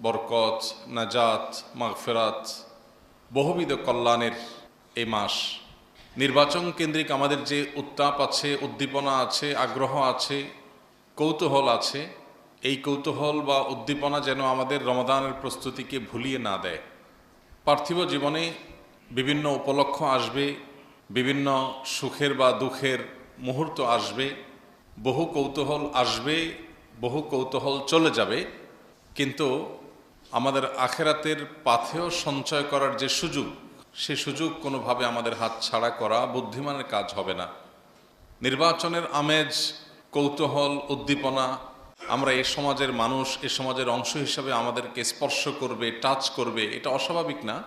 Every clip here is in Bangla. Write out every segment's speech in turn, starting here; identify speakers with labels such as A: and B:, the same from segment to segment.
A: বরকত, নাজাত, মাগফিরাত, বহুবিধ কল্যাণের এই মাস। নির্বাচন কেন্দ্রিক আমাদের যে উত্তাপ আছে, উদ্দীপনা আছে, আগ্রহ আছে, কৌতূহল আছে, এই কৌতূহল বা উদ্দীপনা যেন আমাদের রমাদানের প্রস্তুতিকে ভুলিয়ে না দেয়। পার্থিব জীবনে বিভিন্ন উপলক্ষ আসবে, বিভিন্ন সুখের বা দুঃখের মুহূর্ত আসবে, বহু কৌতূহল আসবে, বহু কৌতূহল চলে যাবে, কিন্তু আমাদের আখেরাতের পাথেয় সঞ্চয় করার যে সুযোগ, সে সুযোগ কোনোভাবে আমাদের হাত ছাড়া করা বুদ্ধিমানের কাজ হবে না। নির্বাচনের আমেজ, কৌতূহল, উদ্দীপনা আমরা এ সমাজের মানুষ, এ সমাজের অংশ হিসাবে আমাদেরকে স্পর্শ করবে, টাচ করবে, এটা অস্বাভাবিক না।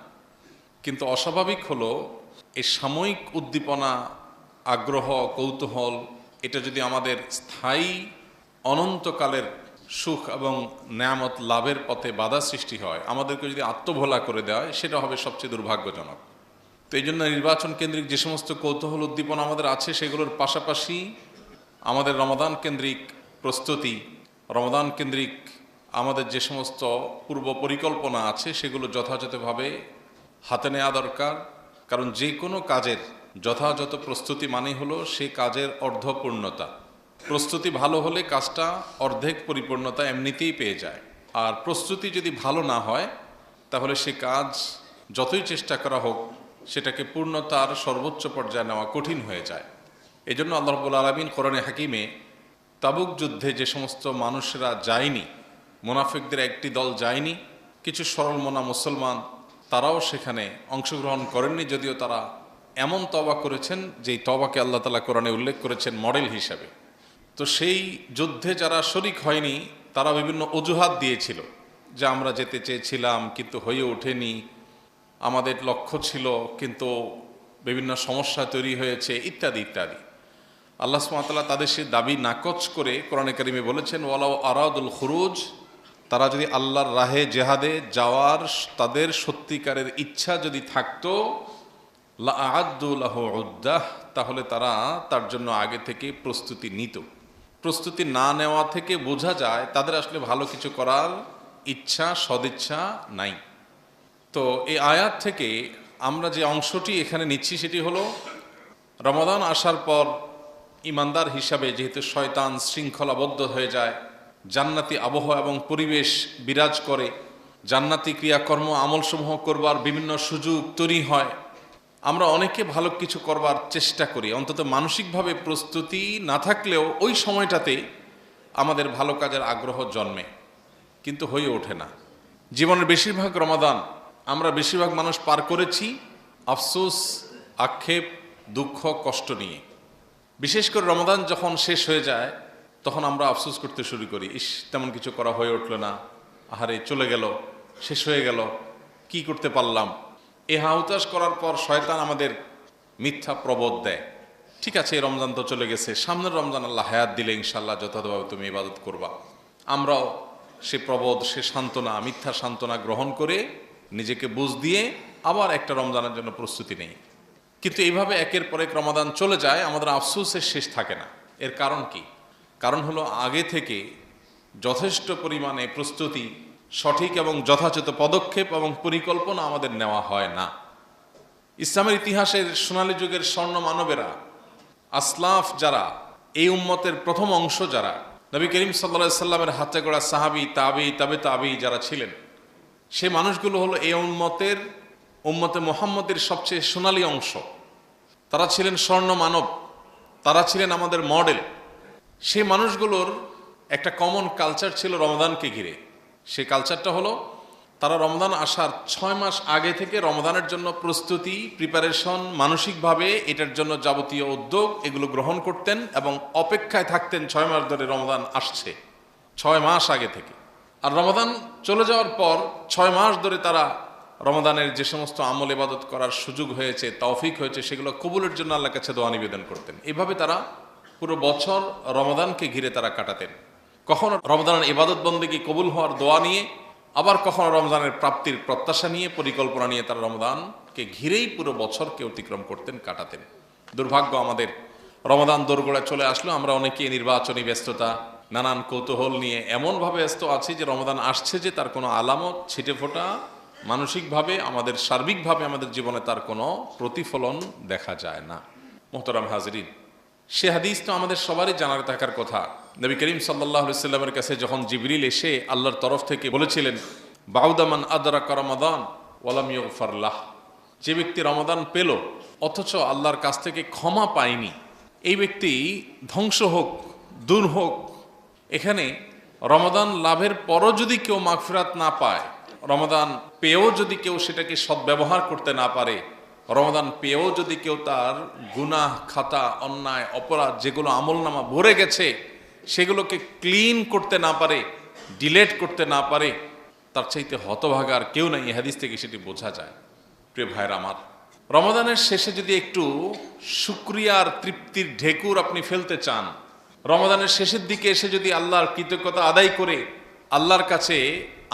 A: কিন্তু অস্বাভাবিক হলো এই সাময়িক উদ্দীপনা, আগ্রহ, কৌতূহল, এটা যদি আমাদের স্থায়ী অনন্তকালের সুখ এবং নেয়ামত লাভের পথে বাধা সৃষ্টি হয়, আমাদেরকে যদি আত্মভোলা করে দেওয়া হয়, সেটা হবে সবচেয়ে দুর্ভাগ্যজনক। তো এই জন্য নির্বাচন কেন্দ্রিক যে সমস্ত কৌতূহল, উদ্দীপনা আমাদের আছে, সেগুলোর পাশাপাশি আমাদের রমাদান কেন্দ্রিক প্রস্তুতি, রমাদান কেন্দ্রিক আমাদের যে সমস্ত পূর্ব পরিকল্পনা আছে, সেগুলো যথাযথভাবে হাতে নেওয়া দরকার। কারণ যে কোনো কাজের যথাযথ প্রস্তুতি মানে হলো সে কাজের অর্ধপূর্ণতা। প্রস্তুতি ভালো হলে কাজটা অর্ধেক পরিপূর্ণতা এমনিতেই পেয়ে যায়। আর প্রস্তুতি যদি ভালো না হয়, তাহলে সে কাজ যতই চেষ্টা করা হোক, সেটাকে পূর্ণতার সর্বোচ্চ পর্যায়ে নেওয়া কঠিন হয়ে যায়। এই জন্য আল্লাহ রাব্বুল আলামিন কোরআনে হাকিমে তাবুক যুদ্ধে যে সমস্ত মানুষেরা যায়নি, মুনাফিকদের একটি দল যায়নি, কিছু সরল মনা মুসলমান তারাও সেখানে অংশগ্রহণ করেননি, যদিও তারা এমন তওবা করেছেন যেই তওবাকে আল্লাহ তাআলা কোরআনে উল্লেখ করেছেন মডেল হিসাবে। তো সেই যুদ্ধে যারা শরিক হয়নি, তারা বিভিন্ন অজুহাত দিয়েছিল যে আমরা যেতে চেয়েছিলাম কিন্তু হয়ে ওঠেনি, আমাদের লক্ষ্য ছিল কিন্তু বিভিন্ন সমস্যা তৈরি হয়েছে, ইত্যাদি ইত্যাদি। আল্লাহ সুবহানাহু ওয়া তাআলা তাদের সে দাবি নাকচ করে কোরআনে কারিমে বলেছেন, ওয়ালাউ আরাদুল খুরুজ, তারা যদি আল্লাহর রাহে জেহাদে যাওয়ার তাদের সত্যিকারের ইচ্ছা যদি থাকতো, লা আ'আদ্দু লাহু উদ্দাহ, তাহলে তারা তার জন্য আগে থেকে প্রস্তুতি নিত। প্রস্তুতি না নেওয়া থেকে বোঝা যায় তাদের আসলে ভালো কিছু করার ইচ্ছা, সদিচ্ছা নাই। তো এই আয়াত থেকে আমরা যে অংশটি এখানে নিচ্ছি সেটি হলো, রমাদান আসার পর ইমানদার হিসাবে যেহেতু শয়তান শৃঙ্খলাবদ্ধ হয়ে যায়, জান্নাতি আবহাওয়া এবং পরিবেশ বিরাজ করে, জান্নাতি ক্রিয়াকর্ম আমলসমূহ করবার বিভিন্ন সুযোগ তৈরি হয়, আমরা অনেকে ভালো কিছু করবার চেষ্টা করি, অন্তত মানসিকভাবে প্রস্তুতি না থাকলেও ওই সময়টাতে আমাদের ভালো কাজের আগ্রহ জন্মে, কিন্তু হয়ে ওঠে না। জীবনের বেশিরভাগ রমাদান আমরা বেশিরভাগ মানুষ পার করেছি আফসোস, আক্ষেপ, দুঃখ, কষ্ট নিয়ে। বিশেষ করে রমাদান যখন শেষ হয়ে যায়, তখন আমরা আফসোস করতে শুরু করি, ইস, তেমন কিছু করা হয়ে উঠল না, আহারে চলে গেল, শেষ হয়ে গেল, কি করতে পারলাম। এ হাহুতাশ করার পর শয়তান আমাদের মিথ্যা প্রবোধ দেয়, ঠিক আছে এই রমজান তো চলে গেছে, সামনের রমজান আল্লাহ হায়াত দিলে ইনশাল্লাহ যথাযথভাবে তুমি ইবাদত করবা। আমরাও সে প্রবোধ, সে সান্ত্বনা, মিথ্যা সান্ত্বনা গ্রহণ করে নিজেকে বুঝ দিয়ে আবার একটা রমজানের জন্য প্রস্তুতি নেই। কিন্তু এইভাবে একের পর এক রমাদান চলে যায়, আমাদের আফসোসের শেষ থাকে না। এর কারণ কি? কারণ হলো আগে থেকে যথেষ্ট পরিমাণে প্রস্তুতি, সঠিক এবং যথাযথ পদক্ষেপ এবং পরিকল্পনা আমাদের নেওয়া হয় না। ইসলামের ইতিহাসের সোনালী যুগের স্বর্ণ মানবেরা, আসলাফ যারা, এই উম্মতের প্রথম অংশ যারা, নবী করিম সাল্লাল্লাহু আলাইহি সাল্লামের হাতে গড়া সাহাবী, তাবী, তাবে তাবী যারা ছিলেন, সে মানুষগুলো হলো এই উম্মতে মুহাম্মদের সবচেয়ে সোনালী অংশ। তারা ছিলেন স্বর্ণ মানব, তারা ছিলেন আমাদের মডেল। সেই মানুষগুলোর একটা কমন কালচার ছিল রমাদানকে ঘিরে। সেই কালচারটা হলো, তারা রমজান আসার 6 মাস আগে থেকে রমজানের জন্য প্রস্তুতি, প্রিপারেশন, মানসিকভাবে এটার জন্য যাবতীয় উদ্যোগ এগুলো গ্রহণ করতেন এবং অপেক্ষায় থাকতেন 6 মাস ধরে রমজান আসছে, 6 মাস আগে থেকে। আর রমজান চলে যাওয়ার পর 6 মাস ধরে তারা রমজানের যে সমস্ত আমল ইবাদত করার সুযোগ হয়েছে, তৌফিক হয়েছে, সেগুলো কবুলের জন্য আল্লাহর কাছে দোয়া নিবেদন করতেন। এভাবে তারা পুরো বছর রমজানকে ঘিরে তারা কাটাতেন। কখনো রমজানের ইবাদত বন্দেগী কবুল হওয়ার দোয়া নিয়ে, আবার কখনো রমজানের প্রাপ্তির প্রত্যাশা নিয়ে, পরিকল্পনা নিয়ে তারা রমজানকে ঘিরেই পুরো বছরকে অতিক্রম করতেন, কাটাতেন। দুর্ভাগ্য, আমাদের রমজান দোরগোড়ায় চলে আসলো, আমরা অনেকেই নির্বাচনী ব্যস্ততা, নানান কৌতূহল নিয়ে এমনভাবে ব্যস্ত আছি যে রমাদান আসছে যে তার কোনো আলামত ছিটে ফোটা মানসিকভাবে আমাদের সার্বিকভাবে আমাদের জীবনে তার কোনো প্রতিফলন দেখা যায় না। মোহতারাম হাজরিন, সে হাদিস তো আমাদের সবারই জানার থাকার কথা। নবী করিম সাল্লাল্লাহু আলাইহি সাল্লামের কাছে যখন জিবরিল এসে আল্লাহর তরফ থেকে বলেছিলেন, বাউদামান আদরাকা রমাদান ওয়ালাম ইউগফার লাহ, যে ব্যক্তি রমাদান পেল অথচ আল্লাহর কাছ থেকে ক্ষমা পায়নি, এই ব্যক্তি ধ্বংস হোক, দূর হোক। এখানে রমাদান লাভের পরও যদি কেউ মাগফিরাত না পায়, রমাদান পেয়েও যদি কেউ সেটাকে সদ্ব্যবহার করতে না পারে, রমাদান পেয়েও যদি কেউ তার গুনাহ খাতা, অন্যায়, অপরাধ যেগুলো আমলনামা ভরে গেছে সেগুলোকে ক্লিন করতে না পারে, ডিলেট করতে না পারে, তার চাইতে হতভাগার কেউ নাই। এই হাদিস থেকে সেটি বোঝা যায়। প্রিয় ভাইরা আমার, রমাদানের শেষে যদি একটু শুকরিয়ার তৃপ্তির ঢেকুর আপনি ফেলতে চান, রমাদানের শেষের দিকে এসে যদি আল্লাহর কৃতজ্ঞতা আদায় করে আল্লাহর কাছে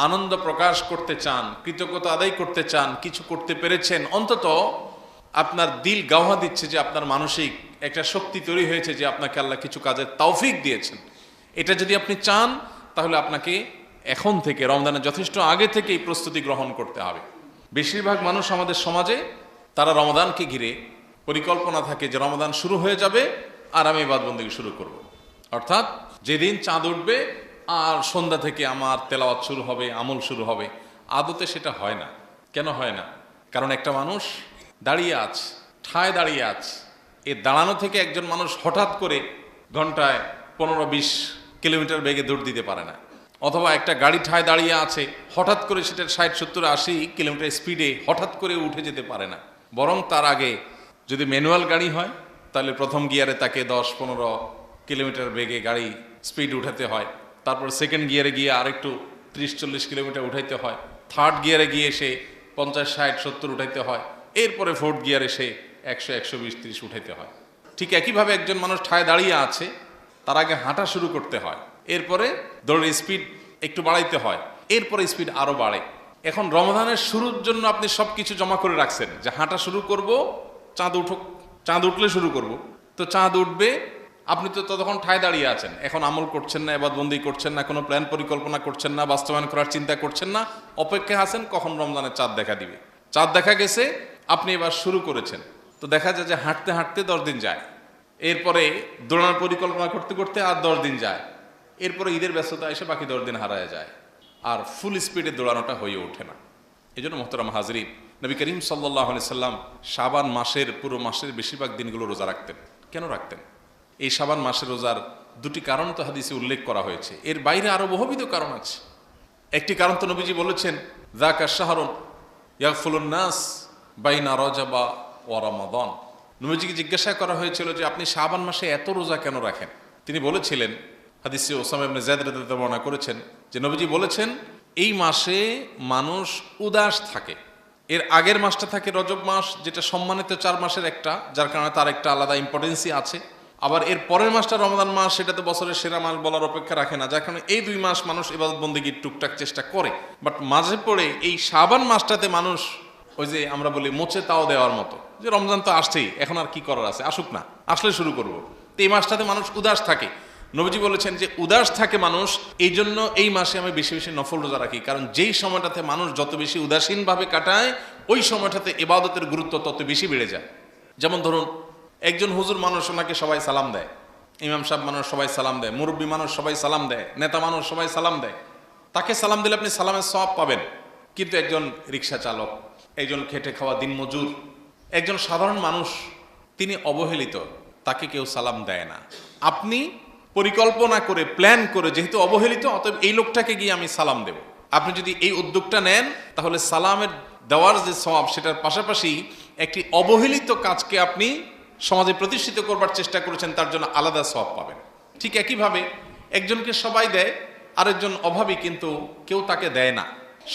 A: আনন্দ প্রকাশ করতে চান, কৃতজ্ঞতা আদায় করতে চান, কিছু করতে পেরেছেন, অন্তত আপনার দিল গাওয়া দিচ্ছে যে আপনার মানসিক একটা শক্তি তৈরি হয়েছে যে আপনাকে আল্লাহ কিছু কাজের তৌফিক দিয়েছেন, এটা যদি আপনি চান তাহলে আপনাকে এখন থেকে রমজানের যথেষ্ট আগে থেকেই প্রস্তুতি গ্রহণ করতে হবে। বেশিরভাগ মানুষ আমাদের সমাজে তারা রমাদানকে ঘিরে পরিকল্পনা থাকে যে রমাদান শুরু হয়ে যাবে আর আমি ইবাদতবন্দি শুরু করব। অর্থাৎ যেদিন চাঁদ উঠবে আর সন্ধ্যা থেকে আমার তেলাওয়াত শুরু হবে, আমল শুরু হবে। আদতে সেটা হয় না। কেন হয় না? কারণ একটা মানুষ দাঁড়িয়ে আছে, ঠায় দাঁড়িয়ে আছে, এই দাঁড়ানো থেকে একজন মানুষ হঠাৎ করে ঘন্টায় 15-20 কিলোমিটার বেগে দৌড় দিতে পারে না। অথবা একটা গাড়ি ঠায় দাঁড়িয়ে আছে, হঠাৎ করে সেটা 60-70-80 কিলোমিটার স্পিডে হঠাৎ করে উঠে যেতে পারে না। বরং তার আগে যদি ম্যানুয়াল গাড়ি হয় তাহলে প্রথম গিয়ারে তাকে 10-15 কিলোমিটার বেগে গাড়ি স্পিড উঠাতে হয়, তারপর সেকেন্ড গিয়ারে গিয়ে আরেকটু 30-40 কিলোমিটার উঠাইতে হয়, থার্ড গিয়ারে গিয়ে সে 50-60-70 উঠাইতে হয়, এরপরে ফোর্থ গিয়ারে সে 100-120-30 উঠাইতে হয়। ঠিক একইভাবে একজন মানুষ ঠায় দাঁড়িয়ে আছে, তার আগে হাঁটা শুরু করতে হয়, এরপরে দৌড়ের স্পিড একটু বাড়াইতে হয়, এরপরে স্পিড আরো বাড়ে। এখন রমজানের শুরুর জন্য আপনি সবকিছু জমা করে রাখছেন যে হাঁটা শুরু করব, চাঁদ উঠুক, চাঁদ উঠলে শুরু করব। তো চাঁদ উঠবে, আপনি তো ততক্ষণ ঠায় দাঁড়িয়ে আছেন, এখন আমল করছেন না, ইবাদতবন্দি করছেন না, কোনো প্ল্যান পরিকল্পনা করছেন না, বাস্তবায়ন করার চিন্তা করছেন না, অপেক্ষায় আছেন কখন রমজানের চাঁদ দেখা দিবে। চাঁদ দেখা গেছে, আপনি এবার শুরু করেছেন, তো দেখা যায় যে হাঁটতে হাঁটতে 10 দিন যায়, এরপরে দৌড়ানোর পরিকল্পনা করতে করতে আর 10 দিন যায়, এরপরে ঈদের ব্যস্ততা এসে বাকি 10 দিন হারায় যায়, আর ফুল স্পিডে দৌড়ানোটা হয়ে ওঠে না। এই জন্য মোহতারাম হাজরিন, নবী করিম সাল্লাল্লাহু আলাইহি সাল্লাম শাবান মাসের পুরো মাসের বেশিরভাগ দিনগুলো রোজা রাখতেন। কেন রাখতেন? এই শাবান মাসের রোজার দুটি কারণ তো হাদিসে উল্লেখ করা হয়েছে, এর বাইরে আরো বহুবিধ কারণ আছে। একটি কারণ তো নবীজি বলেছেন, যাকা শাহরুন ইয়াগফুলুন নাস বাইনা রজবা ওয়া রমাদান। নবীজিকে জিজ্ঞাসা করা হয়েছিল যে আপনি শাবান মাসে এত রোজা কেন রাখেন? তিনি বলেছিলেন, হাদিসে ওসামা ইবনে যায়েদ রাদিয়াল্লাহু আনহু বর্ণনা করেছেন যে নবীজি বলেছেন, এই মাসে মানুষ উদাস থাকে। এর আগের মাসটা থাকে রজব মাস, যেটা সম্মানিত 4 মাসের একটা, যার কারণে তার একটা আলাদা ইম্পর্টেন্সই আছে। আবার এর পরের মাসটা রমজান মাস, সেটা তো বছরের সেরা মাস বলার অপেক্ষা রাখে না, যার কারণে এই 2 মাস মানুষ ইবাদত বন্দেগীর টুকটাক চেষ্টা করে। বাট মাঝে পড়ে এই শাবান মাসটাতে মানুষ ওই যে আমরা বলি মোচে তাও দেওয়ার মতো, যে রমজান তো আসছেই, এখন আর কি করার আছে, আসুক না, আসলে শুরু করব। তো এই মাসটাতে মানুষ উদাস থাকে। নবীজি বলেছেন যে উদাস থাকে মানুষ, এই জন্য এই মাসে আমি বেশি বেশি নফল রোজা রাখি, কারণ যেই সময়টাতে মানুষ যত বেশি উদাসীনভাবে কাটায় ওই সময়টাতে ইবাদতের গুরুত্ব তত বেশি বেড়ে যায়। যেমন ধরুন, একজন হুজুর মানুষ, ওনাকে সবাই সালাম দেয়, ইমাম সাহেব মানুষ সবাই সালাম দেয়, মুরব্বী মানুষ সবাই সালাম দেয়, নেতা মানুষ সবাই সালাম দেয়, তাকে সালাম দিলে আপনি সালামের সওয়াব পাবেন। কিন্তু একজন রিক্সা চালক, একজন খেটে খাওয়া দিনমজুর, একজন সাধারণ মানুষ, তিনি অবহেলিত, তাকে কেউ সালাম দেয় না। আপনি পরিকল্পনা করে প্ল্যান করে, যেহেতু অবহেলিত অতএব এই লোকটাকে গিয়ে আমি সালাম দেব, আপনি যদি এই উদ্যোগটা নেন তাহলে সালামের দেওয়ার যে সওয়াব সেটার পাশাপাশি একটি অবহেলিত কাজকে আপনি সমাজে প্রতিষ্ঠিত করবার চেষ্টা করেছেন, তার জন্য আলাদা সওয়াব পাবেন। ঠিক একইভাবে একজনকে সবাই দেয়, আরেকজন অভাবী, কিন্তু কেউ তাকে দেয় না,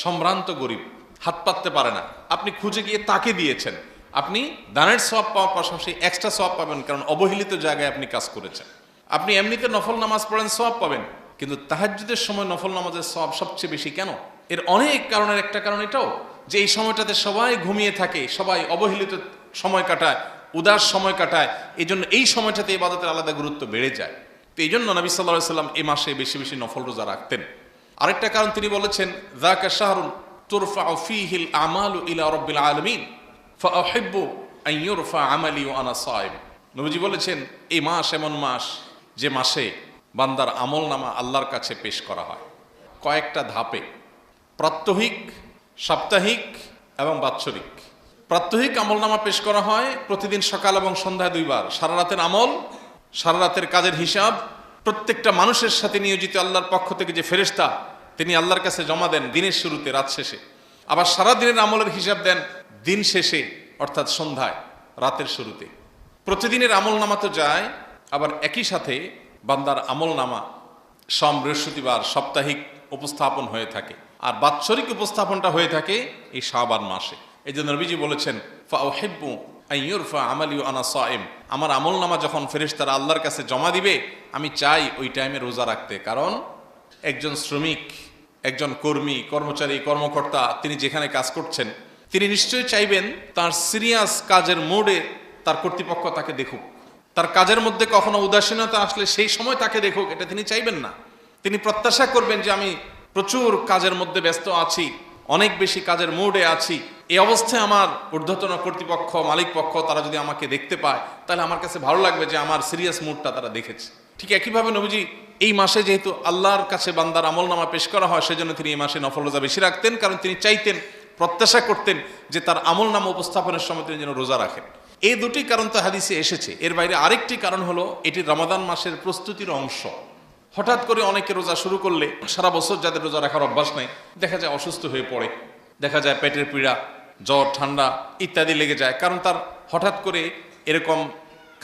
A: সম্ভ্রান্ত গরিব, হাত পাততে পারে না, আপনি খুঁজে গিয়ে তাকে দিয়েছেন, আপনি দানের সওয়াব পাওয়ার পাশাপাশি এক্সট্রা সওয়াব পাবেন, কারণ অবহেলিত জায়গায় আপনি কাজ করেছেন। আপনি এমনিতে নফল নামাজ পড়েন, সওয়াব পাবেন, কিন্তু তাহাজ্জুদের সময় নফল নামাজের সওয়াব সবচেয়ে বেশি কেন? এর অনেক কারণের একটা কারণ এটাও যে এই সময়টাতে সবাই ঘুমিয়ে থাকে, সবাই অবহেলিত সময় কাটায়, উদাস সময় কাটায়, এই জন্য এই সময়টাতে ইবাদতের আলাদা গুরুত্ব বেড়ে যায়। তো এই জন্য নবী সাল্লাল্লাহু আলাইহি সাল্লাম এই মাসে বেশি বেশি নফল রোজা রাখতেন। আরেকটা কারণ তিনি বলেছেন, যাকা শাহরুন তুরফাউ ফীহিল আমালু ইলা রাব্বিল আলামিন ফাউহিব্বু আন ইউরফা আমালি ওয়া আনা সাইম। নবীজি বলেছেন, এই মাস এমন মাস যে মাসে বান্দার আমলনামা আল্লাহর কাছে পেশ করা হয় কয়েকটা ধাপে, প্রাত্যহিক, সাপ্তাহিক এবং বাৎসরিক। প্রাত্যহিক আমলনামা পেশ করা হয় প্রতিদিন সকাল এবং সন্ধ্যায় 2 বার। সারা রাতের আমল, সারা রাতের কাজের হিসাব প্রত্যেকটা মানুষের সাথে নিয়োজিত আল্লাহর পক্ষ থেকে যে ফেরেশতা, তিনি আল্লাহর কাছে জমা দেন দিনের শুরুতে, রাত শেষে। আবার সারা দিনের আমলের হিসাব দেন দিন শেষে, অর্থাৎ সন্ধ্যায়, রাতের শুরুতে। প্রতিদিনের আমলনামা তো যায়, আবার একই সাথে বান্দার আমলনামা সোম, বৃহস্পতিবার সাপ্তাহিক উপস্থাপন হয়ে থাকে, আর বাৎসরিক উপস্থাপনটা হয়ে থাকে এই শাবান মাসে। এই জন্য নবীজি বলেছেন, ফাউহিব্বু আন ইউরফা আমালি ওয়া আনা সাইম, আমার আমলনামা যখন ফেরেশতারা আল্লাহর কাছে জমা দিবে, আমি চাই ওই টাইমে রোজা রাখতে। কারণ একজন শ্রমিক, একজন কর্মী, কর্মচারী, কর্মকর্তা, তিনি যেখানে কাজ করছেন, তিনি নিশ্চয়ই চাইবেন তার সিরিয়াস কাজের মোডে তার কর্তৃপক্ষ তাকে দেখুক। তার কাজের মধ্যে কখনো উদাসীনতা আসলে সেই সময় তাকে দেখুক, এটা তিনি চাইবেন না। তিনি প্রত্যাশা করবেন যে আমি প্রচুর কাজের মধ্যে ব্যস্ত আছি, অনেক বেশি কাজের মুডে আছি, এই অবস্থায় আমার ঊর্ধ্বতন কর্তৃপক্ষ, মালিক পক্ষ, তারা যদি আমাকে দেখতে পায়, তাহলে আমার কাছে ভালো লাগবে যে আমার সিরিয়াস মুডটা তারা দেখেছে। ঠিক একইভাবে নবীজি এই মাসে যেহেতু আল্লাহর কাছে বান্দার আমলনামা পেশ করা হয়, সেজন্য তিনি এই মাসে নফল রোজা বেশি রাখতেন। কারণ তিনি চাইতেন, প্রত্যাশা করতেন যে তার আমলনামা উপস্থাপনের সময় তিনি যেন রোজা রাখেন। এই দুটি কারণ তো হাদিসে এসেছে। এর বাইরে আরেকটি কারণ হলো, এটি রমাদান মাসের প্রস্তুতির অংশ। হঠাৎ করে অনেকে রোজা শুরু করলে, সারা বছর যাদের রোজা রাখার অভ্যাস নেই, দেখা যায় অসুস্থ হয়ে পড়ে, দেখা যায় পেটের পীড়া, জ্বর, ঠান্ডা ইত্যাদি লেগে যায়। কারণ তার হঠাৎ করে এরকম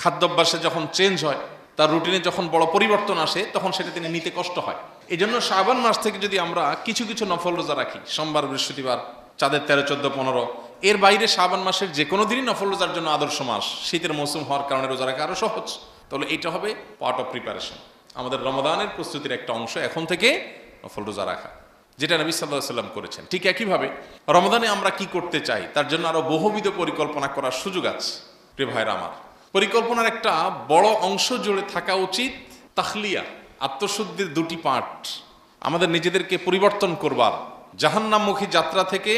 A: খাদ্যাভ্যাসে যখন চেঞ্জ হয়, তার রুটিনে যখন বড় পরিবর্তন আসে, তখন সেটা তিনি নিতে কষ্ট হয়। এই জন্য শাবান মাস থেকে যদি আমরা কিছু কিছু নফল রোজা রাখি, সোমবার, বৃহস্পতিবার, চাঁদের 13, 14, 15, এর বাইরে শাবান মাসের যে কোনো দিনই নফল রোজার জন্য আদর্শ মাস। শীতের মৌসুম হওয়ার কারণে রোজা রাখা আরো সহজ। তাহলে এইটা হবে পার্ট অফ প্রিপারেশন, আমাদের রমাদানের প্রস্তুতির একটা অংশ এখন থেকে নফল রোজা রাখা, যেটা নবী সাল্লাল্লাহু আলাইহি সাল্লাম করেছেন। ঠিক একইভাবে রমাদানে আমরা কি করতে চাই, তার জন্য আরো বহুবিধ পরিকল্পনা করার সুযোগ আছে। প্রিয় ভাইরা আমার, পরিকল্পনার একটা বড় অংশ জুড়ে থাকা উচিত তাখলিয়া, আত্মশুদ্ধির 2টি পার্ট। আমাদের নিজেদেরকে পরিবর্তন করবার, জাহান্নামমুখী যাত্রা থেকে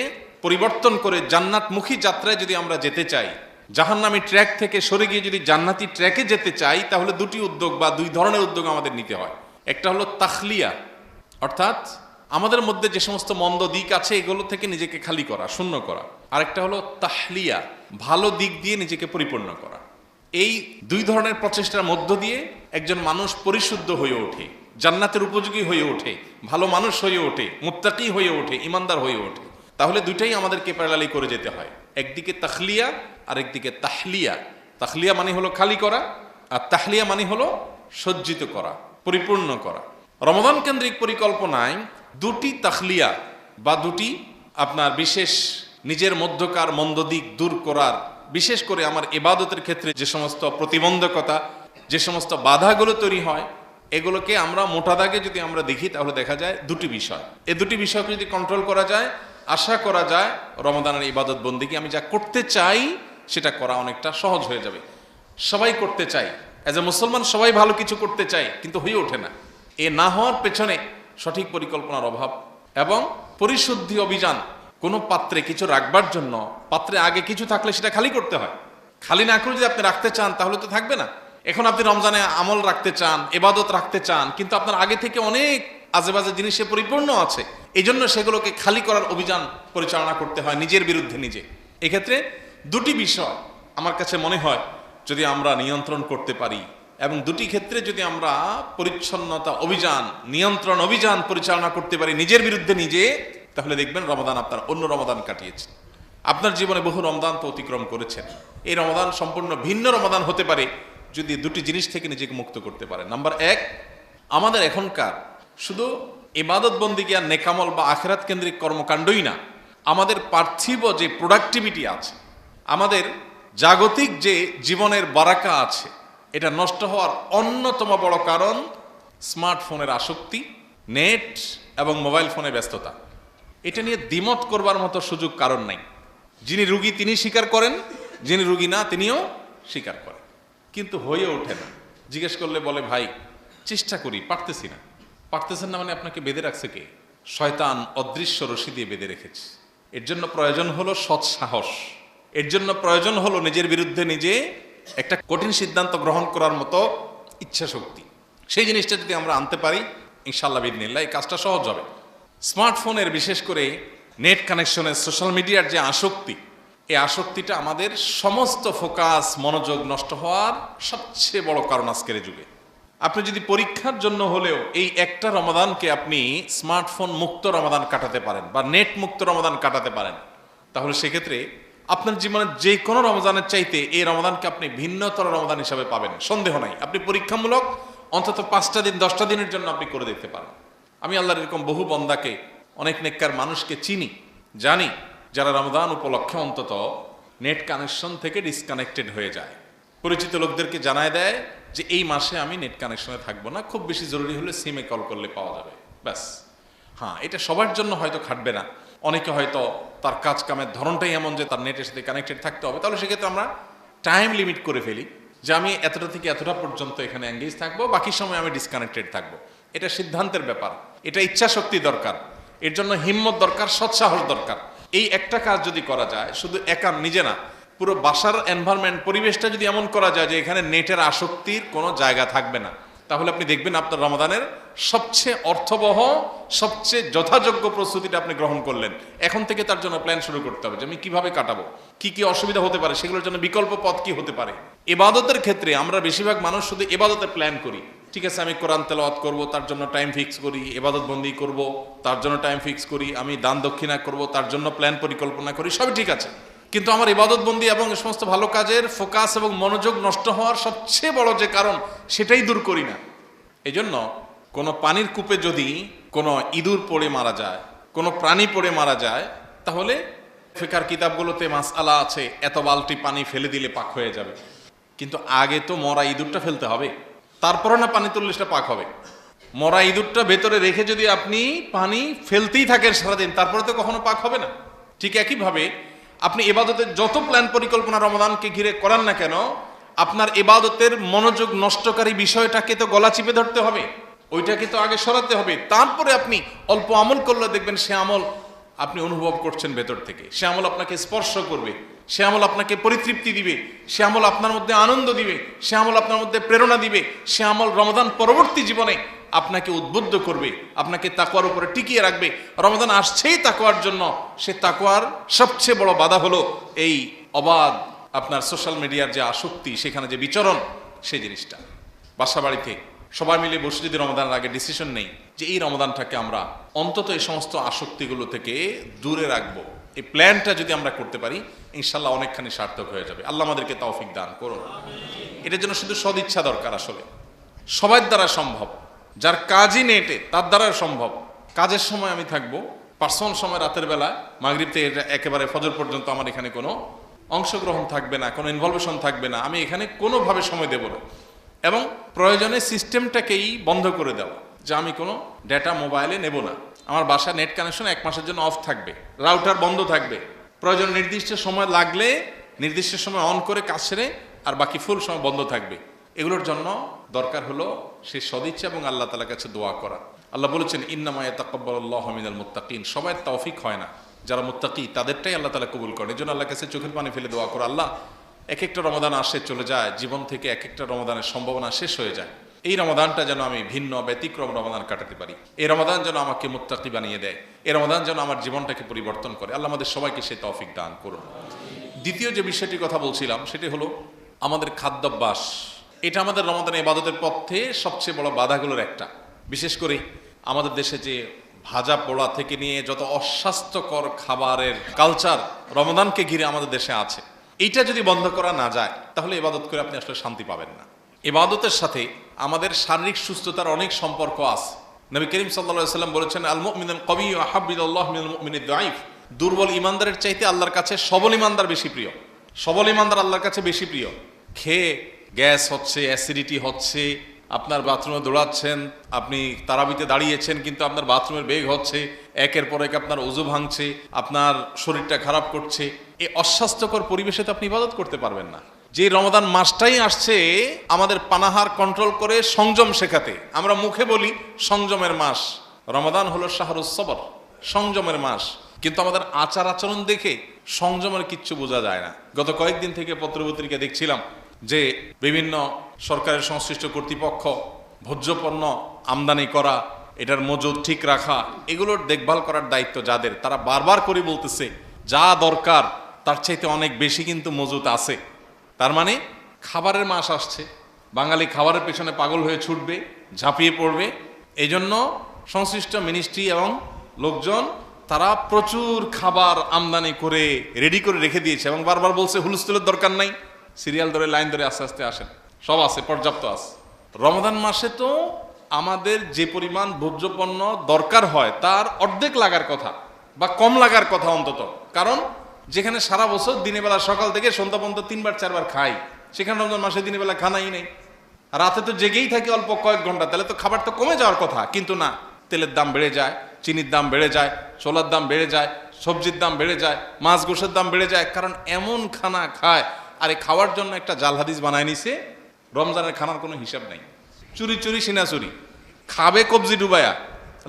A: পরিবর্তন করে জান্নাতমুখী যাত্রায় যদি আমরা যেতে চাই, জাহান্নামী ট্র্যাক থেকে সরে গিয়ে যদি জান্নাতি ট্র্যাকে যেতে চাই, তাহলে 2টি উদ্যোগ বা 2 ধরনের উদ্যোগ আমাদের নিতে হয়। একটা হলো তাখলিয়া, অর্থাৎ আমাদের মধ্যে যে সমস্ত মন্দ দিক আছে এগুলো থেকে নিজেকে খালি করা, শূন্য করা। আরেকটা হলো তাহলিয়া, ভালো দিক দিয়ে নিজেকে পরিপূর্ণ করা। এই 2 ধরনের প্রচেষ্টার মধ্য দিয়ে একজন মানুষ পরিশুদ্ধ হয়ে ওঠে, জান্নাতের উপযোগী হয়ে ওঠে, ভালো মানুষ হয়ে ওঠে, মুত্তাকি হয়ে ওঠে, ইমানদার হয়ে ওঠে। তাহলে দুইটাই আমাদেরকে প্যারালালি করে যেতে হয়, একদিকে তাখলিয়া আর একদিকে তাহলিয়া। তাখলিয়া মানে হলো খালি করা, আর তাহলিয়া মানে হলো সজ্জিত করা, পরিপূর্ণ করা। রমাদান কেন্দ্রিক পরিকল্পনায় 2টি তাখলিয়া বা 2টি আপনার বিশেষ নিজের মধ্যকার মন্দ দিক দূর করার, বিশেষ করে আমার ইবাদতের ক্ষেত্রে যে সমস্ত প্রতিবন্ধকতা, যে সমস্ত বাধাগুলো তৈরি হয়, এগুলোকে আমরা মোটা দাগে যদি আমরা দেখি, তাহলে দেখা যায় 2টি বিষয়। এই 2টি বিষয়কে যদি কন্ট্রোল করা যায়, আশা করা যায় রমাদানের ইবাদত বন্দেগী আমি যা করতে চাই সেটা করা অনেকটা সহজ হয়ে যাবে। সবাই করতে চাই, অ্যাজ এ মুসলমান সবাই ভালো কিছু করতে চাই, কিন্তু হয়ে ওঠে না। এ না হওয়ার পেছনে সঠিক পরিকল্পনার অভাব এবং পরিশুদ্ধি অভিযান। কোনো পাত্রে কিছু রাখবার জন্য পাত্রে আগে কিছু থাকলে সেটা খালি করতে হয়। খালি না করে যদি আপনি রাখতে চান, তাহলে তো থাকবে না। এখন আপনি রমজানে আমল রাখতে চান, ইবাদত রাখতে চান, কিন্তু আপনার আগে থেকে অনেক আজেবাজে জিনিসে পরিপূর্ণ আছে, এই জন্য সেগুলোকে খালি করার অভিযান পরিচালনা করতে হয় নিজের বিরুদ্ধে নিজে। এক্ষেত্রে 2টি বিষয় আমার কাছে মনে হয় যদি আমরা নিয়ন্ত্রণ করতে পারি, এবং 2টি ক্ষেত্রে যদি আমরা পরিচ্ছন্নতা অভিযান, নিয়ন্ত্রণ অভিযান পরিচালনা করতে পারি নিজের বিরুদ্ধে নিজে, তাহলে দেখবেন রমাদান আপনার অন্য রমাদান কাটিয়েছে। আপনার জীবনে বহু রমাদান তো অতিক্রম করেছেন, এই রমাদান সম্পূর্ণ ভিন্ন রমাদান হতে পারে যদি 2টি জিনিস থেকে নিজেকে মুক্ত করতে পারেন। নাম্বার 1, আমাদের এখনকার শুধু ইবাদত বন্দেগী আর নেকামল বা আখিরাত কেন্দ্রিক কর্মকাণ্ডই না, আমাদের পার্থিব যে প্রোডাক্টিভিটি আছে, আমাদের জাগতিক যে জীবনের বারাকা আছে, এটা নষ্ট হওয়ার অন্যতম বড় কারণ স্মার্টফোনের আসক্তি, নেট এবং মোবাইল ফোনে ব্যস্ততা। এটা নিয়ে দ্বিমত করবার মতো সুযোগ কারণ নাই। যিনি রুগী তিনি স্বীকার করেন, যিনি রুগী না তিনিও স্বীকার করেন, কিন্তু হয়ে ওঠে না। জিজ্ঞেস করলে বলে, ভাই চেষ্টা করি, পারতেছি না। পারতেছেন না মানে আপনাকে বেঁধে রাখছে কে? শয়তান অদৃশ্য রশি দিয়ে বেঁধে রেখেছে। এর জন্য প্রয়োজন হলো সৎ সাহস, এর জন্য প্রয়োজন হলো নিজের বিরুদ্ধে নিজে একটা কঠিন সিদ্ধান্ত গ্রহণ করার মতো ইচ্ছা শক্তি। সেই জিনিসটা যদি আমরা আনতে পারি, ইনশাআল্লাহ বিদিনিল্লাহ এই কাজটা সহজ হবে। স্মার্টফোনের, বিশেষ করে নেট কানেকশনের, সোশ্যাল মিডিয়ার যে আসক্তি, এই আসক্তিটা আমাদের সমস্ত ফোকাস, মনোযোগ নষ্ট হওয়ার সবচেয়ে বড় কারণ আজকের যুগে। আপনি যদি পরীক্ষার জন্য হলেও এই একটা রমাদানকে আপনি স্মার্টফোন মুক্ত রমাদান কাটাতে পারেন বা নেট মুক্ত রমাদান কাটাতে পারেন, তাহলে সেক্ষেত্রে আপনার জীবনের যে কোনো রমজানের চাইতে এই রমাদানকে আপনি ভিন্নতর রমাদান হিসাবে পাবেন, সন্দেহ নাই। আপনি পরীক্ষামূলক অন্তত 5টা দিন 10টা দিনের জন্য আপনি করে দেখতে পারেন। আমি আল্লাহর এরকম বহু বন্দাকে, অনেক নেককার মানুষকে চিনি, জানি, যারা রমজান উপলক্ষে অন্তত নেট কানেকশন থেকে ডিসকানেক্টেড হয়ে যায়। পরিচিত লোকদেরকে জানায় দেয় যে এই মাসে আমি নেট কানেকশনে থাকবো না, খুব বেশি জরুরি হলে সিমে কল করলে পাওয়া যাবে, ব্যাস। হ্যাঁ, এটা সবার জন্য হয়তো খাটবে না। অনেকে হয়তো তার কাজ কামের ধরনটাই এমন যে তার নেটের সাথে কানেক্টেড থাকতে হবে, তাহলে সেক্ষেত্রে আমরা টাইম লিমিট করে ফেলি যে আমি এতটা থেকে এতটা পর্যন্ত এখানে এঙ্গেজ থাকবো, বাকি সময় আমি ডিসকানেক্টেড থাকবো। এটা সিদ্ধান্তের ব্যাপার, এটা ইচ্ছা শক্তি দরকার, এর জন্য হিম্মত দরকার, সৎসাহস দরকার। এই একটা কাজ যদি করা যায়, শুধু একা নিজে না, পুরো বাসার এনভায়রনমেন্ট, পরিবেশটা যদি এমন করা যায় যে এখানে নেটের আসক্তির কোনো জায়গা থাকবে না, তাহলে আপনি দেখবেন আপনার রমাদানের সবচেয়ে অর্থবহ, সবচেয়ে যথাযোগ্য প্রস্তুতিটা আপনি গ্রহণ করলেন। এখন থেকে তার জন্য প্ল্যান শুরু করতে হবে যে আমি কিভাবে কাটাবো, কি কি অসুবিধা হতে পারে, সেগুলোর জন্য বিকল্প পথ কি হতে পারে। ইবাদতের ক্ষেত্রে আমরা বেশিরভাগ মানুষ শুধু ইবাদতের প্ল্যান করি। ঠিক আছে, আমি কোরআন তেলাওয়াত করব, তার জন্য টাইম ফিক্স করি, ইবাদত বন্দি করব, তার জন্য টাইম ফিক্স করি, আমি দান দক্ষিণা করব, তার জন্য প্ল্যান পরিকল্পনা করি, সবই ঠিক আছে। কিন্তু আমার ইবাদত বন্দি এবং সমস্ত ভালো কাজের ফোকাস এবং মনোযোগ নষ্ট হওয়ার সবচেয়ে বড় যে কারণ, সেটাই দূর করি না। এই জন্য কোনো পানির কূপে যদি কোনো ইঁদুর পড়ে মারা যায়, কোনো প্রাণী পড়ে মারা যায়, তাহলে ফিকার কিতাবগুলোতে মাসআলা আছে, এত বালতি পানি ফেলে দিলে পাক হয়ে যাবে। কিন্তু আগে তো মরা ইঁদুরটা ফেলতে হবে, তারপরে না পানি তুললে সেটা পাক হবে। মরা ইঁদুরটা ভেতরে রেখে যদি আপনি পানি ফেলতেই থাকেন সারাদিন, তারপরে তো কখনো পাক হবে না। ঠিক একইভাবে আপনি ইবাদতের যত প্ল্যান পরিকল্পনা রমাদানকে ঘিরে করান না কেন, আপনার ইবাদতের মনোযোগ নষ্টকারী বিষয়টাকে তো গলা চিপে ধরতে হবে, ওইটাকে তো আগে সরাতে হবে। তারপরে আপনি অল্প আমল করলে দেখবেন সে আমল আপনি অনুভব করছেন ভেতর থেকে, সে আমল আপনাকে স্পর্শ করবে, সে আমল আপনাকে পরিতৃপ্তি দিবে, সে আমল আপনার মধ্যে আনন্দ দিবে, সে আমল আপনার মধ্যে প্রেরণা দিবে, সে আমল রমাদান পরবর্তী জীবনে আপনাকে উদ্বুদ্ধ করবে, আপনাকে তাকওয়ার উপরে টিকিয়ে রাখবে। রমাদান আসছেই তাকওয়ার জন্য, সে তাকওয়ার সবচেয়ে বড় বাধা হলো এই অবাধ আপনার সোশ্যাল মিডিয়ার যে আসক্তি, সেখানে যে বিচরণ, সেই জিনিসটা। বাসা বাড়িতে সবাই মিলে বসে যদি রমাদানের আগে ডিসিশন নেই যে এই রমাদানটাকে আমরা অন্তত এই সমস্ত আসক্তিগুলো থেকে দূরে রাখবো, এই প্ল্যানটা যদি আমরা করতে পারি, ইনশাল্লাহ অনেকখানি সার্থক হয়ে যাবে। আল্লাহ আমাদেরকে তৌফিক দান করুন। এটার জন্য শুধু সদিচ্ছা দরকার, আসলে সবার দ্বারা সম্ভব। যার কাজই নেটে, তার দ্বারা সম্ভব। কাজের সময় আমি থাকবো, পার্সোনাল সময় রাতের বেলা মাগরিব থেকে একেবারে ফজর পর্যন্ত আমার এখানে কোনো অংশগ্রহণ থাকবে না, কোনো ইনভলভেশন থাকবে না, আমি এখানে কোনোভাবে সময় দেব না। এবং প্রয়োজনে সিস্টেমটাকেই বন্ধ করে দেওয়া, যে আমি কোনো ডেটা মোবাইলে নেব না। আমার বাসার নেট কানেকশন 1 মাসের জন্য অফ থাকবে, রাউটার বন্ধ থাকবে। প্রয়োজন নির্দিষ্ট সময় লাগলে নির্দিষ্ট সময় অন করে কাজ সেরে, আর বাকি ফুল সময় বন্ধ থাকবে। এগুলোর জন্য দরকার হলো সেই সদিচ্ছা এবং আল্লাহ তাআলার কাছে দোয়া করা। আল্লাহ বলেছেন, ইন্নামা ইয়াতাকাব্বালুল্লাহু মিনাল মুত্তাকিন। সবাই তৌফিক হয় না, যারা মুত্তাকি তাদেরটাই আল্লাহ তাআলা কবুল করেন। এজন্য আল্লাহর কাছে চোখের পানি ফেলে দোয়া করো, আল্লাহ এক একটা রমাদান আসে চলে যায়, জীবন থেকে এক একটা রমাদানের সম্ভাবনা শেষ হয়ে যায়। এই রমাদানটা যেন আমি ভিন্ন ব্যতিক্রম রমাদান কাটাতে পারি। এই রমাদান যেন আমাকে মুত্তাকি বানিয়ে দেয়, এই রমাদান যেন আমার জীবনটাকে পরিবর্তন করে। আল্লাহ আমাদের সবাইকে সেই তৌফিক দান করুন। দ্বিতীয় যে বিষয়টির কথা বলছিলাম, সেটি হলো আমাদের খাদ্যাভ্যাস। এটা আমাদের রমাদানের ইবাদতের পথে সবচেয়ে বড় বাধাগুলোর একটা। বিশেষ করে আমাদের দেশে যে ভাজা পোড়া থেকে নিয়ে যত অস্বাস্থ্যকর খাবারের কালচার রমাদানকে ঘিরে আমাদের দেশে আছে, এইটা যদি বন্ধ করা না যায়, তাহলে ইবাদত করে আপনি আসলে শান্তি পাবেন না। ইবাদতের সাথে আমাদের শারীরিক সুস্থতার অনেক সম্পর্ক আছে। নবী করিম সাল্লাল্লাহু আলাইহি ওয়াসাল্লাম বলেছেন, আল মুমিনুল কবিয়্যু আহাব্বু ইলাল্লাহি মিনাল মুমিনিদ দাঈফ। দুর্বল ইমানদারের চাইতে আল্লাহর কাছে সবল ইমানদার বেশি প্রিয়। সবল ইমানদার আল্লাহর কাছে বেশি প্রিয়। খেয়ে গ্যাস হচ্ছে, অ্যাসিডিটি হচ্ছে, আপনার বাথরুমে দৌড়াচ্ছেন, আপনি তারাবিতে দাঁড়িয়েছেন কিন্তু আপনার বাথরুমের বেগ হচ্ছে, একের পর এক আপনার ওযু ভাঙছে, আপনার শরীরটা খারাপ করছে, এই অস্বাস্থ্যকর পরিবেশে তো আপনি ইবাদত করতে পারবেন না। যে রমাদান মাসটাই আসছে আমাদের পানাহার কন্ট্রোল করে সংযম শেখাতে। আমরা মুখে বলি সংযমের মাস, রমাদান হলো শাহরুস সবর, সংযমের মাস, কিন্তু আমাদের আচার আচরণ দেখে সংযমের কিচ্ছু বোঝা যায় না। গত কয়েকদিন থেকে পত্রপত্রিকা দেখছিলাম যে বিভিন্ন সরকারের সংশ্লিষ্ট কর্তৃপক্ষ ভোজ্যপণ্য আমদানি করা, এটার মজুদ ঠিক রাখা, এগুলোর দেখভাল করার দায়িত্ব যাদের, তারা বারবার করে বলতেছে যা দরকার তার চাইতে অনেক বেশি কিন্তু মজুদ আছে। তার মানে খাবারের মাস আসছে, বাঙালি খাবারের পেছনে পাগল হয়ে ছুটবে, ঝাঁপিয়ে পড়বে। এই জন্য সংশ্লিষ্ট মিনিস্ট্রি এবং লোকজন তারা প্রচুর খাবার আমদানি করে রেডি করে রেখে দিয়েছে এবং বারবার বলছে হুলস্থুলের দরকার নাই, সিরিয়াল ধরে লাইন ধরে আস্তে আস্তে আসেন, সব আছে, পর্যাপ্ত আছে। রমাদান মাসে তো আমাদের যে পরিমাণ ভোজ্যপণ্য দরকার হয় তার অর্ধেক লাগার কথা বা কম লাগার কথা অন্তত। কারণ যেখানে সারা বছর দিনের বেলা সকাল থেকে সন্ধ্যা পর্যন্ত 3বার 4বার খাই, সেখানে রমজান মাসে দিনের বেলা খানাই নেই, রাতে তো জেগেই থাকি অল্প কয়েক ঘন্টা, তাহলে তো খাবার তো কমে যাওয়ার কথা। কিন্তু না, তেলের দাম বেড়ে যায়, চিনির দাম বেড়ে যায়, ছোলার দাম বেড়ে যায়, সবজির দাম বেড়ে যায়, মাছ গোশের দাম বেড়ে যায়। কারণ এমন খানা খায়, আর এই খাওয়ার জন্য একটা জাল হাদিস বানায় নিছে, রমজানের খানার কোনো হিসাব নাই, চুরি চুরি সিনাচুরি, খাবে কবজি ডুবায়া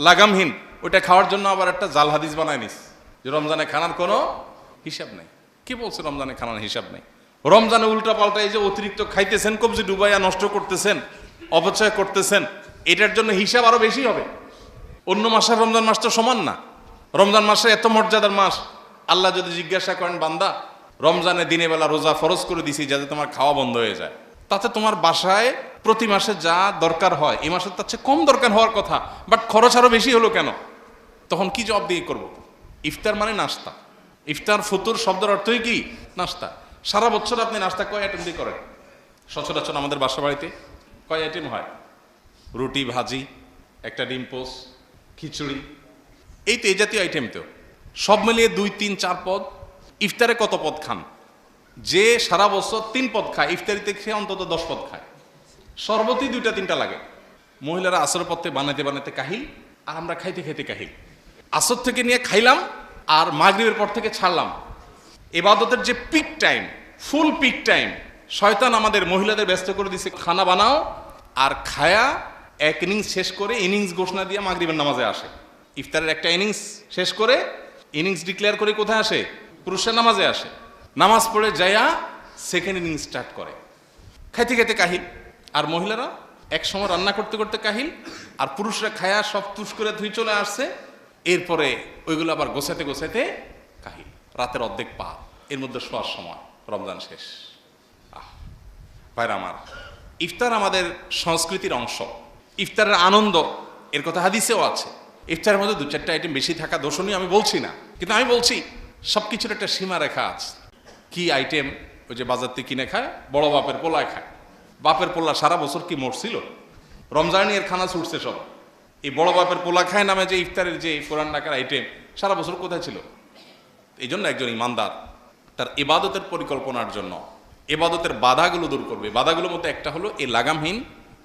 A: লাগামহীন, ওইটা খাওয়ার জন্য আবার একটা জাল হাদিস বানায় নিস যে রমজানে খানার কোনো হিসাব নেই। কি বলছে রমজানে খানার হিসাব নেই? রমজানে উল্টা পাল্টা এই যে অতিরিক্ত খাইতেছেন, কবজি ডুবাইয়া নষ্ট করতেছেন, অপচয় করতেছেন, এটার জন্য হিসাব আরো বেশি হবে। অন্য মাসের রমজান মাস তো সমান না। রমজান মাসে এত মর্যাদার মাস, আল্লাহ যদি জিজ্ঞাসা করেন বান্দা রমজানে দিনে বেলা রোজা ফরজ করে দিছি যাতে তোমার খাওয়া বন্ধ হয়ে যায়, তাতে তোমার বাসায় প্রতি মাসে যা দরকার হয় এই মাসে তার চেয়ে কম দরকার হওয়ার কথা, বাট খরচ আরো বেশি হলো কেন? তখন কি জবাব দিয়ে করবো? ইফতার মানে নাস্তা, ইফতার ফুতুর শব্দের অর্থই কি? নাস্তা। সারা বছর আপনি নাস্তা কয় আইটেম দিয়ে করেন? সচরাচর আমাদের বাসা বাড়িতে কয় আইটেম হয়? রুটি, ভাজি, একটা ডিম পোস্ট, খিচুড়ি, এই তো এই জাতীয় আইটেম। তো সব মিলিয়ে 2, 3, 4 পদ। ইফতারে কত পদ খান? যে সারা বছর 3 পদ খায়, ইফতারিতে খেয়ে অন্তত 10 পদ খায়। শরবতই 2টা 3টা লাগে। মহিলারা আসর পথে বানাতে বানাতে কাহিল, আর আমরা খাইতে খাইতে কাহিল। আসর থেকে নিয়ে খাইলাম আর মাগরিবের পর থেকে ছাড়লাম। ইবাদতের যে পিক টাইম, ফুল পিক টাইম, শয়তান আমাদের মহিলাদের ব্যস্ত করে দিছে, খানা বানাও আর খায়া এক ইনিংস শেষ করে ইনিংস ঘোষণা দিয়ে মাগরিবের নামাজে আসে। ইফতারের একটা ইনিংস শেষ করে ইনিংস ডিক্লেয়ার করে কোথায় আসে? পুরুষের নামাজে আসে। নামাজ পড়ে যায়া সেকেন্ড ইনিংস স্টার্ট করে। খাইতে খাইতে কাহিল, আর মহিলারা এক সময় রান্না করতে করতে কাহিল, আর পুরুষরা খায়া সব তুষ করে ধুই চলে আসছে। এরপরে ওইগুলো আবার গোছাতে গোছাতে কাহিল, রাতের অর্ধেক পা, এর মধ্যে শোয়ার সময় রমজান শেষ। ভাইরা আমার, ইফতার আমাদের সংস্কৃতির অংশ। ইফতারের আনন্দ, এর কথা হাদিসেও আছে। ইফতারের মধ্যে 2-4টা আইটেম বেশি থাকা দোষণীয় আমি বলছি না, কিন্তু আমি বলছি সবকিছুর একটা সীমা রেখা আছে। কি আইটেম? ওই যে বাজার থেকে কিনে খায়, বড় বাপের পোলায় খায়। বাপের পোলা সারা বছর কি মরছিল? রমজানি এর খানা ছুটছে সব। এই বড় বাপের পোলা খায় নামে যে ইফতারের যে পুরান ঢাকার আইটেম সারা বছর কোথায় ছিল? এই জন্য একজন ইমানদার তার ইবাদতের পরিকল্পনার জন্য ইবাদতের বাধাগুলো দূর করবে। বাধাগুলোর মধ্যে একটা হলো এই লাগামহীন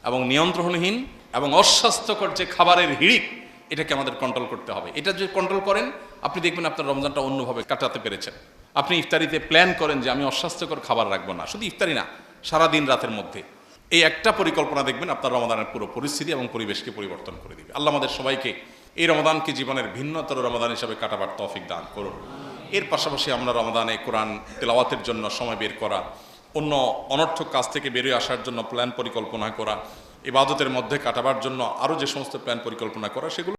A: এবং নিয়ন্ত্রণহীন এবং অস্বাস্থ্যকর যে খাবারের হিড়িক, এটাকে আমাদের কন্ট্রোল করতে হবে। এটা যদি কন্ট্রোল করেন, আপনি দেখবেন আপনার রমজানটা অন্যভাবে কাটাতে পেরেছেন। আপনি ইফতারিতে প্ল্যান করেন যে আমি অস্বাস্থ্যকর খাবার রাখবো না, শুধু ইফতারি না, সারাদিন রাতের মধ্যে। এই একটা পরিকল্পনা দেখবেন আপনার রমাদানের পুরো পরিস্থিতি এবং পরিবেশকে পরিবর্তন করে দিবে। আল্লাহ আমাদের সবাইকে এই রমাদানকে জীবনের ভিন্নতর রমাদান হিসাবে কাটাবার তৌফিক দান করুন। এর পাশাপাশি আমরা রমাদানে কোরআন তেলাওয়াতের জন্য সময় বের করা, অন্য অনর্থক কাজ থেকে বেরিয়ে আসার জন্য প্ল্যান পরিকল্পনা করা, ইবাদতের মধ্যে কাটাবার জন্য আরও যে সমস্ত প্ল্যান পরিকল্পনা করা, সেগুলো